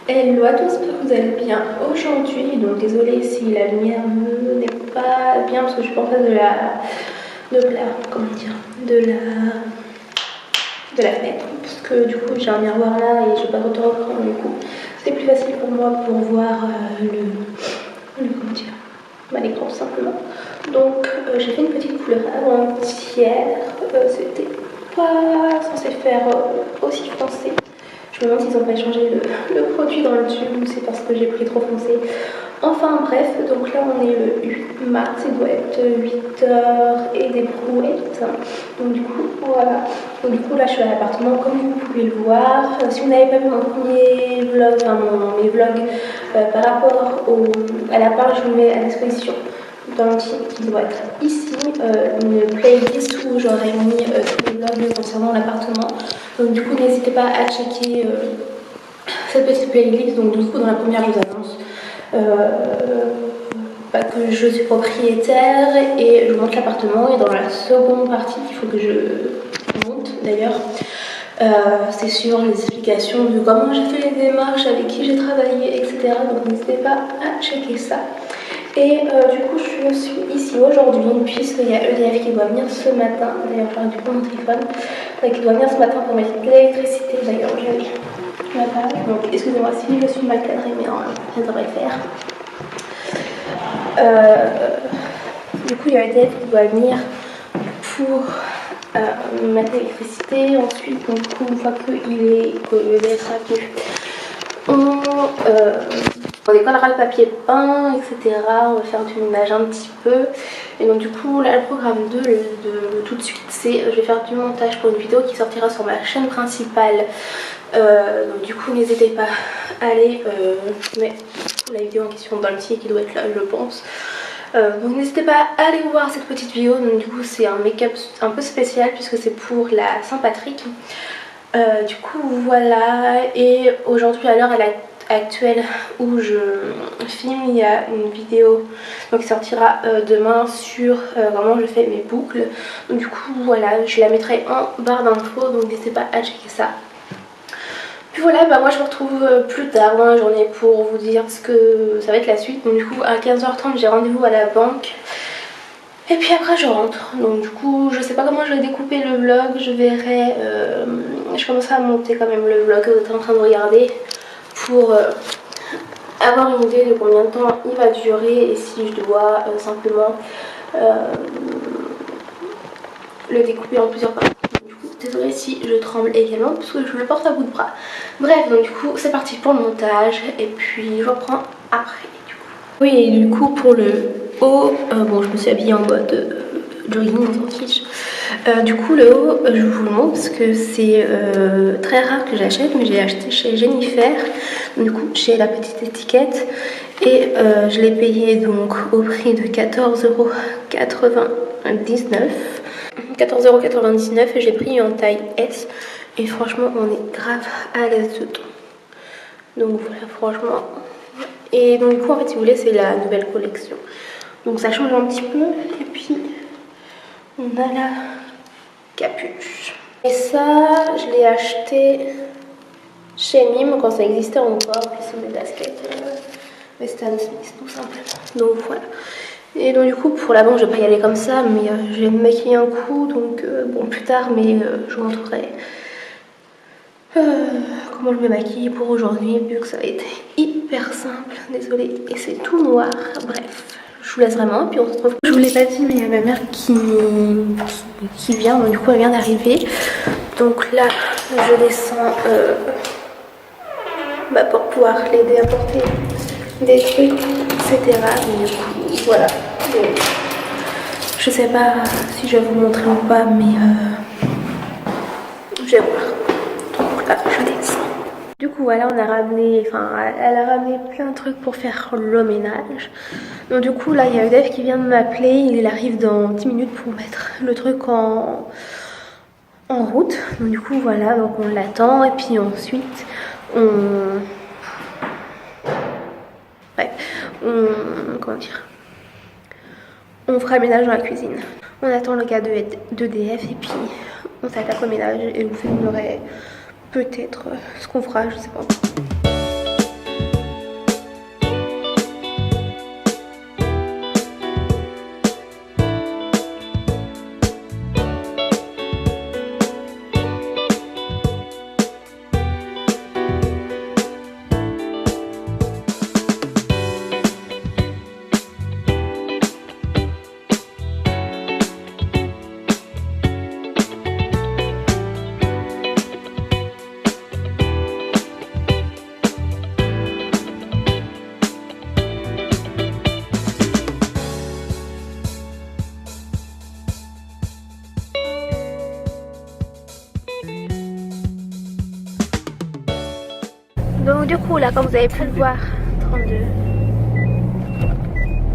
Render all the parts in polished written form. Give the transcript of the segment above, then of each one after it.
Hello à tous, j'espère que vous allez bien aujourd'hui. Donc désolée si la lumière n'est pas bien parce que je suis pas en face comment dire, de la fenêtre parce que du coup j'ai un miroir là et je vais pas retourner au écran, du coup c'est plus facile pour moi pour voir comment dire, l'écran tout simplement. Donc j'ai fait une petite couleur avant-hier, c'était pas censé faire aussi foncé. Je me demande s'ils n'ont pas changé le produit dans le tube ou c'est parce que j'ai pris trop foncé. Enfin bref, donc là on est le 8 mars, il doit être 8h et des brouettes. Donc du coup voilà. Donc du coup là je suis à l'appartement comme vous pouvez le voir. Si vous n'avez pas vu mon premier vlog, enfin mes vlogs par rapport à la page, je vous mets à disposition dans le titre qui doit être ici, une playlist où j'aurais mis tous les vlogs concernant l'appartement. Donc du coup n'hésitez pas à checker cette petite playlist. Donc du coup dans la première je vous annonce que je suis propriétaire et je monte l'appartement, et dans la seconde partie qu'il faut que je monte d'ailleurs, c'est sur les explications de comment j'ai fait les démarches, avec qui j'ai travaillé, etc. Donc n'hésitez pas à checker ça. Et du coup je suis ici aujourd'hui puisqu'il y a EDF qui doit venir ce matin. D'ailleurs j'ai du coup mon téléphone qui doit venir ce matin pour mettre l'électricité. D'ailleurs j'ai la page, donc excusez-moi si je suis mal cadrée, mais normalement ça devrait faire. Du coup il y a EDF qui doit venir pour mettre l'électricité. Ensuite donc, du coup une fois que EDF sera venu, on décollera le papier peint, etc. On va faire du ménage un petit peu. Et donc du coup là le programme de tout de suite c'est je vais faire du montage pour une vidéo qui sortira sur ma chaîne principale. Donc du coup n'hésitez pas à aller mettre la vidéo en question dans le titre qui doit être là je pense. Donc n'hésitez pas à aller voir cette petite vidéo. Donc du coup c'est un make-up un peu spécial puisque c'est pour la Saint-Patrick. Du coup voilà, et aujourd'hui à l'heure actuelle où je filme, il y a une vidéo donc qui sortira demain sur comment je fais mes boucles. Donc du coup voilà, je la mettrai en barre d'infos, donc n'hésitez pas à checker ça. Puis voilà, moi je vous retrouve plus tard dans la journée pour vous dire ce que ça va être la suite. Donc du coup à 15h30 j'ai rendez-vous à la banque. Et puis après je rentre, donc du coup je sais pas comment je vais découper le vlog, je verrai, je commencerai à monter quand même le vlog que vous êtes en train de regarder pour avoir une idée de combien de temps il va durer et si je dois simplement le découper en plusieurs parties. Du coup désolée si je tremble également parce que je le porte à bout de bras. Bref, donc du coup c'est parti pour le montage et puis je reprends après du coup. Oui, et du coup pour le haut, bon je me suis habillée en mode jogging, on s'en fiche. Du coup le haut je vous le montre parce que c'est très rare que j'achète, mais j'ai acheté chez Jennifer, du coup chez la petite étiquette, et je l'ai payé donc au prix de 14,99 € et j'ai pris en taille S et franchement on est grave à l'aise dedans. Donc voilà, franchement. Et donc du coup en fait si vous voulez c'est la nouvelle collection, donc ça change un petit peu. Et puis on a la capuche, et ça je l'ai acheté chez Mime quand ça existait encore, puis c'est mes baskets Weston Smith tout simplement. Donc voilà. Et donc du coup pour la banque je vais pas y aller comme ça, mais je vais me maquiller un coup, donc bon plus tard, mais je vous montrerai comment je me maquille pour aujourd'hui, vu que ça a été hyper simple, désolée, et c'est tout noir. Bref, je vous laisse vraiment, puis on se retrouve. Je vous l'ai pas dit, mais il y a ma mère qui vient, donc du coup elle vient d'arriver. Donc là, je descends pour pouvoir l'aider à porter des trucs, etc. Donc du coup, voilà. Donc, je sais pas si je vais vous montrer ou pas, mais je vais voir. Donc là, je descends. Du coup voilà, elle a ramené plein de trucs pour faire le ménage. Donc du coup là il y a EDF qui vient de m'appeler, il arrive dans 10 minutes pour mettre le truc en route. Donc du coup voilà, donc on l'attend et puis ensuite on fera le ménage dans la cuisine. On attend le gars d'EDF et puis on s'attaque au ménage et vous filmerez peut-être ce qu'on fera, je sais pas. coup là comme vous avez pu le voir, 32.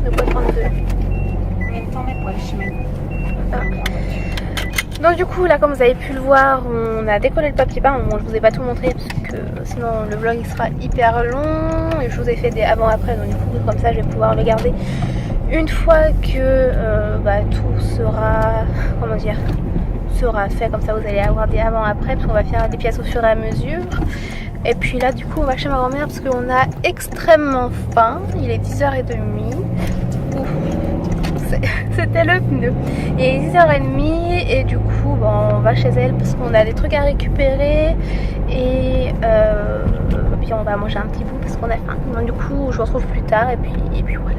De quoi 32? Ah. Donc du coup là comme vous avez pu le voir, on a décollé le papier peint. Bon, je vous ai pas tout montré parce que sinon le vlog il sera hyper long. Et je vous ai fait des avant-après, donc du coup comme ça je vais pouvoir le garder une fois que tout sera, comment dire, sera fait. Comme ça vous allez avoir des avant-après parce qu'on va faire des pièces au fur et à mesure. Et puis là du coup on va chez ma grand-mère parce qu'on a extrêmement faim. Il est 10h30. C'était le pneu. Il est 10h30 et du coup on va chez elle parce qu'on a des trucs à récupérer et puis on va manger un petit bout parce qu'on a faim. Donc du coup je vous retrouve plus tard et puis voilà.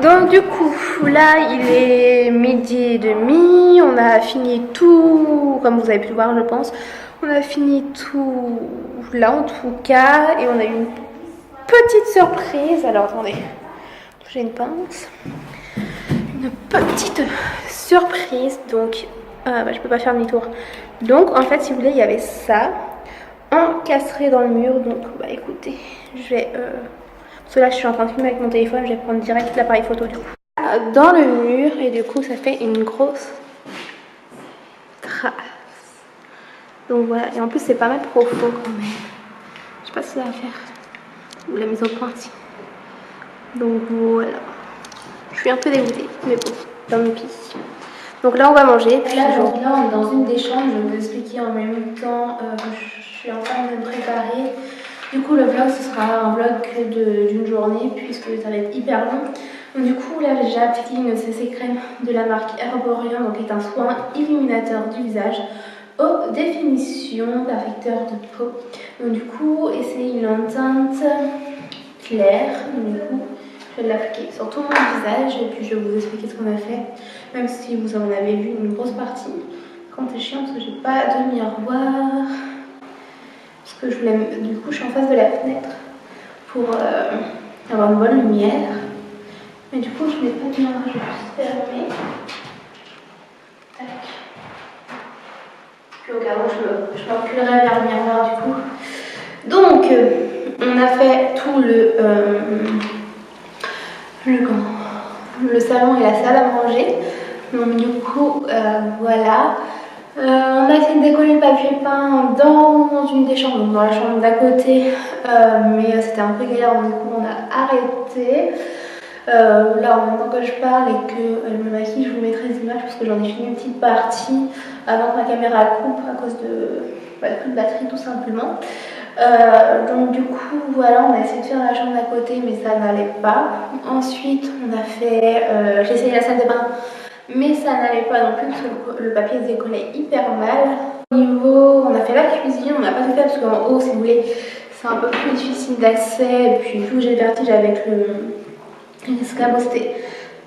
Donc du coup là il est 12h30, on a fini tout comme vous avez pu le voir je pense. On a fini tout là en tout cas et on a eu une petite surprise. Alors attendez, j'ai une pince. Une petite surprise donc je peux pas faire demi-tour. Donc en fait si vous voulez il y avait ça encastré dans le mur. Donc écoutez je vais... Parce que là je suis en train de filmer avec mon téléphone, je vais prendre direct l'appareil photo du coup. Dans le mur et du coup ça fait une grosse trace. Donc voilà, et en plus c'est pas mal profond quand même. Je sais pas si ça va faire. Ou la mise au pointille. Donc voilà. Je suis un peu dégoûtée, mais bon, tant pis. Donc là on va manger. Puis là, on est dans une des chambres, je vais vous expliquer en même temps. Je suis en train de me préparer. Du coup le vlog ce sera un vlog d'une journée puisque ça va être hyper long. Donc du coup là j'ai appliqué une CC crème de la marque Herborian, donc qui est un soin illuminateur du visage, haute définition, perfecteur de peau. Donc du coup et c'est une teinte claire. Donc du coup je vais l'appliquer sur tout mon visage et puis je vais vous expliquer ce qu'on a fait. Même si vous en avez vu une grosse partie. Quand c'est chiant parce que j'ai pas de miroir. Parce que je voulais, du coup je suis en face de la fenêtre pour avoir une bonne lumière. Mais du coup je n'ai pas de miroir, je vais juste fermer. Tac. Puis au cas où je m'enculerai vers le miroir du coup. Donc on a fait tout le salon et la salle à manger. Donc du coup voilà. On a essayé de décoller le papier peint dans une des chambres, donc dans la chambre d'à côté, mais c'était un peu galère, donc du coup on a arrêté. Là en même temps que je parle et que je me maquille, je vous mettrai des images parce que j'en ai filmé une petite partie avant que ma caméra coupe à cause de plus de batterie tout simplement. Donc du coup voilà, on a essayé de faire la chambre d'à côté mais ça n'allait pas. Ensuite on a fait, j'ai essayé la salle de bain mais ça n'allait pas non plus parce que le papier se décollait hyper mal. Au niveau, on a fait la cuisine, on n'a pas tout fait parce qu'en haut si vous voulez c'est un peu plus difficile d'accès et puis vu que j'ai le vertige avec l'escabeau c'était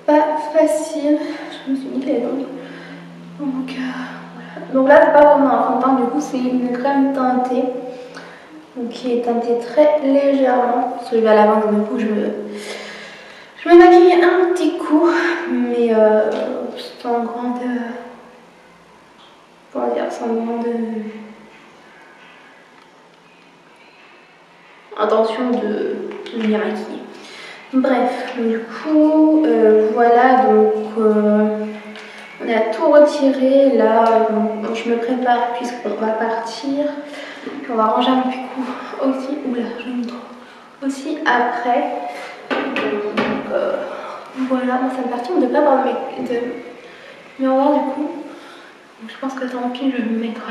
pas facile. Je me suis mis les dents. Donc voilà. Donc là c'est pas vraiment un fond de teint, du coup c'est une crème teintée. Donc qui est teintée très légèrement. Parce que je vais à la main donc du coup je me maquille un petit coup, mais sans grande, comment dire, sans grande intention de m'y maquiller. Bref, du coup, voilà, donc on a tout retiré. Là, je me prépare puisqu'on va partir. Puis on va ranger un petit coup aussi. Oula, je me trompe. Aussi après. Donc, voilà, moi ça me partit, on ne devrait pas avoir de miroir du coup. Donc, je pense que tant pis, je vais me mettre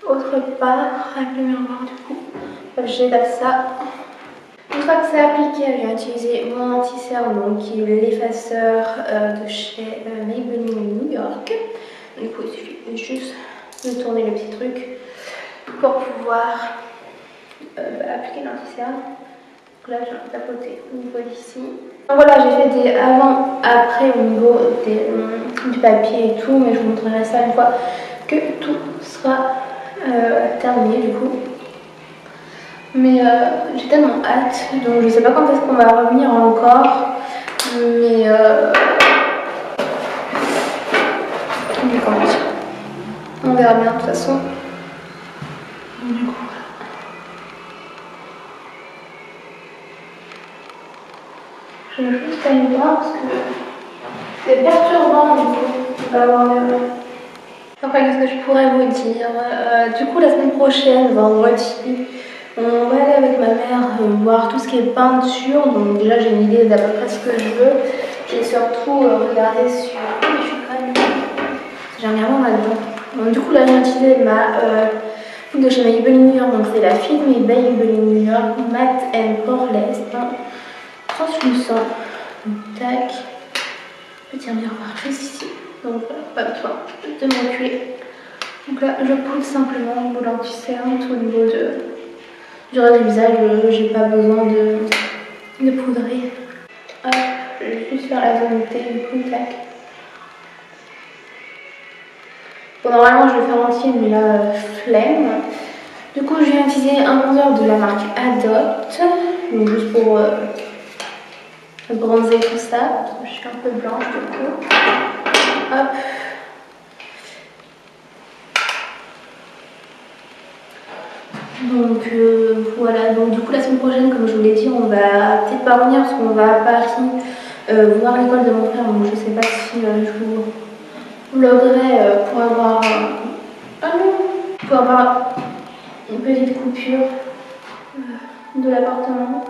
autre part avec le miroir du coup. J'étale ça. Une fois que c'est appliqué, je vais utiliser mon anti-cerne, donc qui est l'effaceur de chez Maybelline New York. Du coup, il suffit juste de tourner le petit truc pour pouvoir appliquer l'anti-cerne. Donc là, je vais tapoter au niveau d'ici. Voilà, j'ai fait des avant-après au niveau du papier et tout, mais je vous montrerai ça une fois que tout sera terminé du coup. Mais j'ai tellement hâte, donc je sais pas quand est-ce qu'on va revenir encore, mais comment dire, on verra bien de toute façon. Du coup, je vais juste aller voir parce que c'est perturbant du coup d'avoir Enfin, qu'est-ce que je pourrais vous dire, du coup, la semaine prochaine, vendredi, on va aller avec ma mère voir tout ce qui est peinture. Donc déjà, j'ai une idée d'à peu près ce que je veux. J'ai surtout regardé sur... Je suis quand même... J'ai rien là-dedans. Donc du coup, là, j'ai utilisé ma de chez Maybelline New York. Donc c'est la Fit Me Maybelline New York Matte and Poreless translucent. Donc, tac. Petit miroir juste ici. Donc voilà, pas besoin de m'enculer. Donc là, je poudre simplement au niveau de l'anti-cerne, au niveau du reste du visage. J'ai pas besoin de poudrer. Hop, je vais juste faire la zone T du coup, tac. Bon, normalement, je vais faire entier, mais là, flemme. Du coup, je vais utiliser un bronzer de la marque Adopt. Donc juste pour bronzer tout ça. Parce que je suis un peu blanche du coup. Hop. Donc voilà, donc du coup la semaine prochaine, comme je vous l'ai dit, on va peut-être pas revenir parce qu'on va à Paris voir l'école de mon frère. Donc je sais pas si je vous vloguerai pour avoir une petite coupure de l'appartement.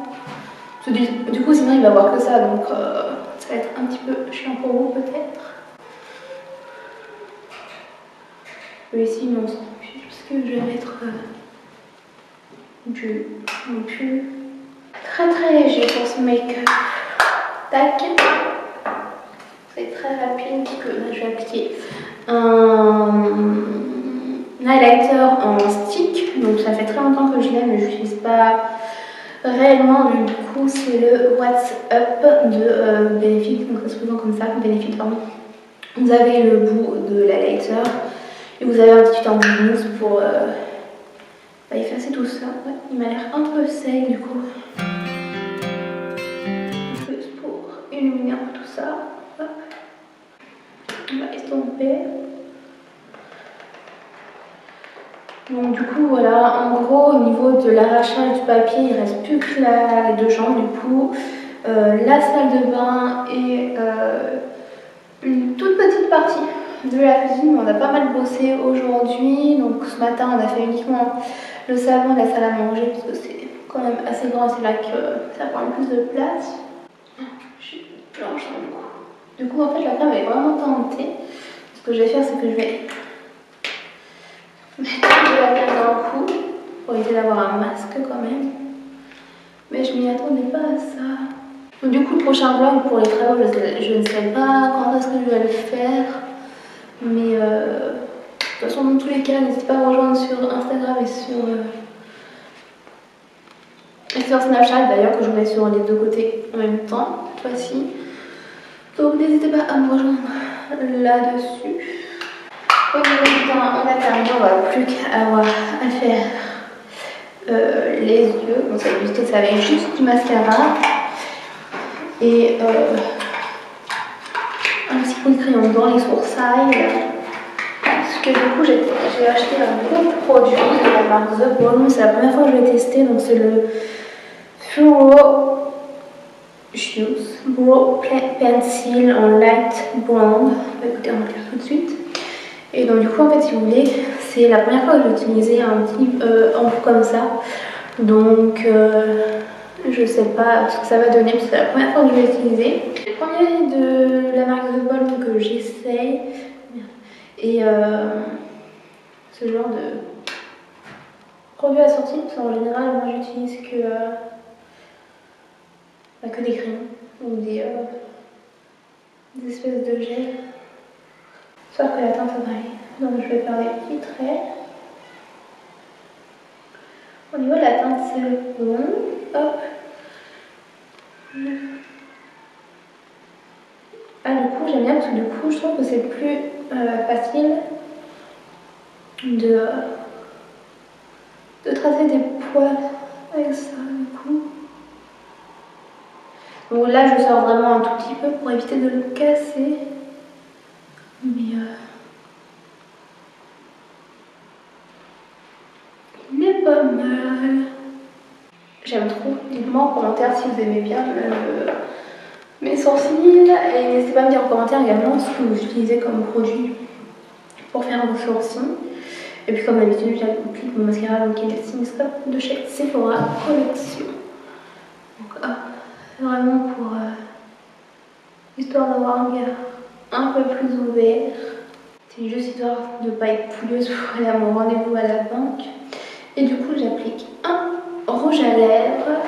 Du coup sinon il va voir que ça, donc ça va être un petit peu chiant pour vous peut-être. Mais ici non, parce que je vais mettre du pull très très léger pour ce make-up. Tac. C'est très rapide parce que là je vais appliquer un highlighter en stick. Donc ça fait très longtemps que je l'ai mais je l'utilise pas réellement. Du coup c'est le What's Up de Benefit. Donc ça se présente comme ça, Benefit pardon. Vous avez le bout de l'highlighter et vous avez un petit embout mousse pour effacer tout ça. Ouais, il m'a l'air un peu sec du coup. Juste pour illuminer un peu tout ça. Hop. On va estomper. Donc du coup voilà, en gros au niveau de l'arrachage du papier, il reste plus que les deux jambes du coup. La salle de bain et une toute petite partie de la cuisine. On a pas mal bossé aujourd'hui. Donc ce matin on a fait uniquement le salon et la salle à manger parce que c'est quand même assez grand, c'est là que ça prend le plus de place. Je suis blanche du coup. Du coup en fait la crème est vraiment tentée. Ce que je vais faire c'est que je vais mettre de la crème dans le cou pour éviter d'avoir un masque quand même. Mais je m'y attendais pas à ça. Donc, du coup le prochain vlog pour les travaux, je ne sais pas quand est-ce que je vais le faire. Mais de toute façon dans tous les cas n'hésitez pas à me rejoindre sur Instagram et sur Snapchat d'ailleurs que je mets sur les deux côtés en même temps cette fois-ci. Donc n'hésitez pas à me rejoindre là-dessus. Au niveau du teint, on a terminé, on va plus qu'avoir à faire les yeux. Bon, ça va être juste du mascara et un petit coup de crayon dans les sourcils. Parce que du coup j'ai acheté un gros produit de la marque The Balm. C'est la première fois que je vais tester, donc c'est le Fluo Juice Brow Pencil en light brown. Écoutez, on va le faire tout de suite. Et donc du coup en fait si vous voulez, c'est la première fois que j'ai utilisé un petit ampoule comme ça. Donc je sais pas ce que ça va donner parce que c'est la première fois que je vais l'utiliser. C'est le premier de la marque The Balm que j'essaye. Et ce genre de produits assortis parce qu'en général moi j'utilise que des crayons ou des espèces de gel. Sauf que la teinte ça va aller. Donc je vais faire des petits traits. Au niveau de la teinte c'est bon. Hop. Ah du coup j'aime bien parce que du coup je trouve que c'est plus facile de tracer des poils avec ça du coup. Donc là je sors vraiment un tout petit peu pour éviter de le casser. Mais il est pas mal. J'aime trop. Dites-moi en commentaire si vous aimez bien mes sourcils. Et n'hésitez pas à me dire en commentaire également ce que vous utilisez comme produit pour faire vos sourcils. Et puis comme d'habitude j'applique mon mascara qui est le Cinestop de chez Sephora Collection. Donc vraiment pour histoire d'avoir un regard un peu plus ouvert. C'est juste histoire de ne pas être pouilleuse pour aller à mon rendez-vous à la banque. Et du coup j'applique un rouge à lèvres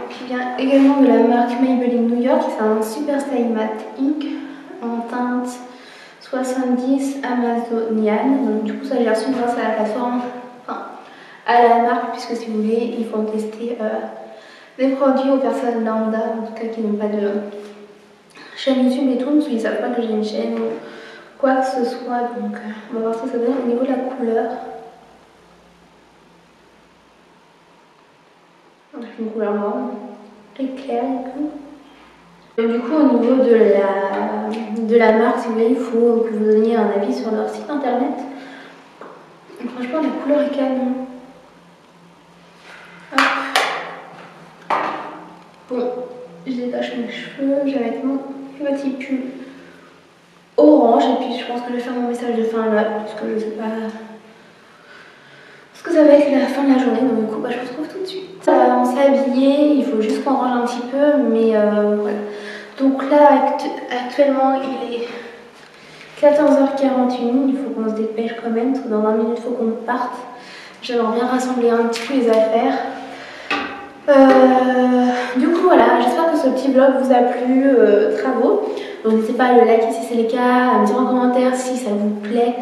qui vient également de la marque Maybelline New York. C'est un Super Style Matte Ink en teinte 70 Amazonian. Donc du coup ça j'ai reçu grâce à la plateforme, enfin à la marque, puisque si vous voulez ils font tester des produits aux personnes lambda, en tout cas qui n'ont pas de chaîne YouTube et tout, parce qu'ils ne savent pas que j'ai une chaîne ou quoi que ce soit. Donc on va voir ce que ça donne au niveau de la couleur. C'est une couleur marron très claire du coup au niveau de la marque, si vous voulez, il faut que vous donniez un avis sur leur site internet. Donc, franchement la couleur est canon. Bon, je détache mes cheveux, je vais mettre mon petit pull orange et puis je pense que je vais faire mon message de fin là, parce que je sais pas ce que ça va être la fin de la journée. Donc du coup je vous retrouve tout de suite. On s'est habillé, il faut juste qu'on range un petit peu, mais voilà. Donc là actuellement il est 14h41, il faut qu'on se dépêche quand même, parce que dans 20 minutes il faut qu'on parte. J'aimerais bien rassembler un petit peu les affaires. Du coup voilà, j'espère que ce petit vlog vous a plu, travaux. Donc n'hésitez pas à le liker si c'est le cas, à me dire en commentaire si ça vous plaît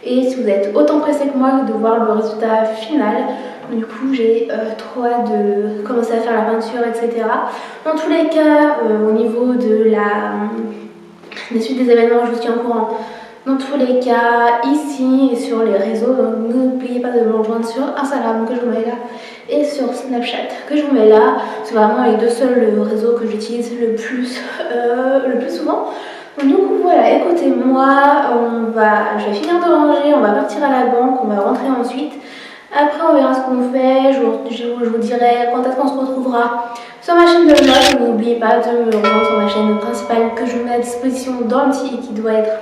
et si vous êtes autant pressé que moi de voir le résultat final. Du coup j'ai trop hâte de commencer à faire la peinture, etc. Dans tous les cas, au niveau de la suite des événements, je vous tiens au courant. Dans tous les cas, ici et sur les réseaux, donc n'oubliez pas de me rejoindre sur Instagram que je vous mets là et sur Snapchat que je vous mets là. C'est vraiment les deux seuls réseaux que j'utilise le plus souvent. Donc du coup voilà, écoutez-moi, je vais finir de ranger, on va partir à la banque, on va rentrer ensuite. Après on verra ce qu'on fait, je vous dirai quand est-ce qu'on se retrouvera sur ma chaîne de vlog. N'oubliez pas de me rejoindre sur ma chaîne principale que je vous mets à disposition dans le petit et qui doit être...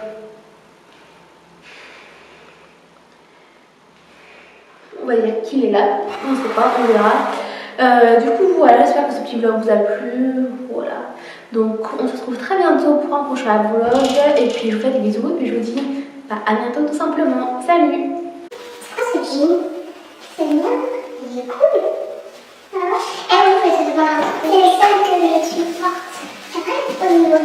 On va dire qu'il est là, on ne sait pas, on verra. Du coup voilà, j'espère que ce petit vlog vous a plu. Voilà. Donc on se retrouve très bientôt pour un prochain vlog. Et puis je vous fais des bisous et puis je vous dis à bientôt tout simplement. Salut! C'est quoi ce jean? C'est bien, il est cool. Ah oui, c'est le seul que je suis forte. Après, au niveau de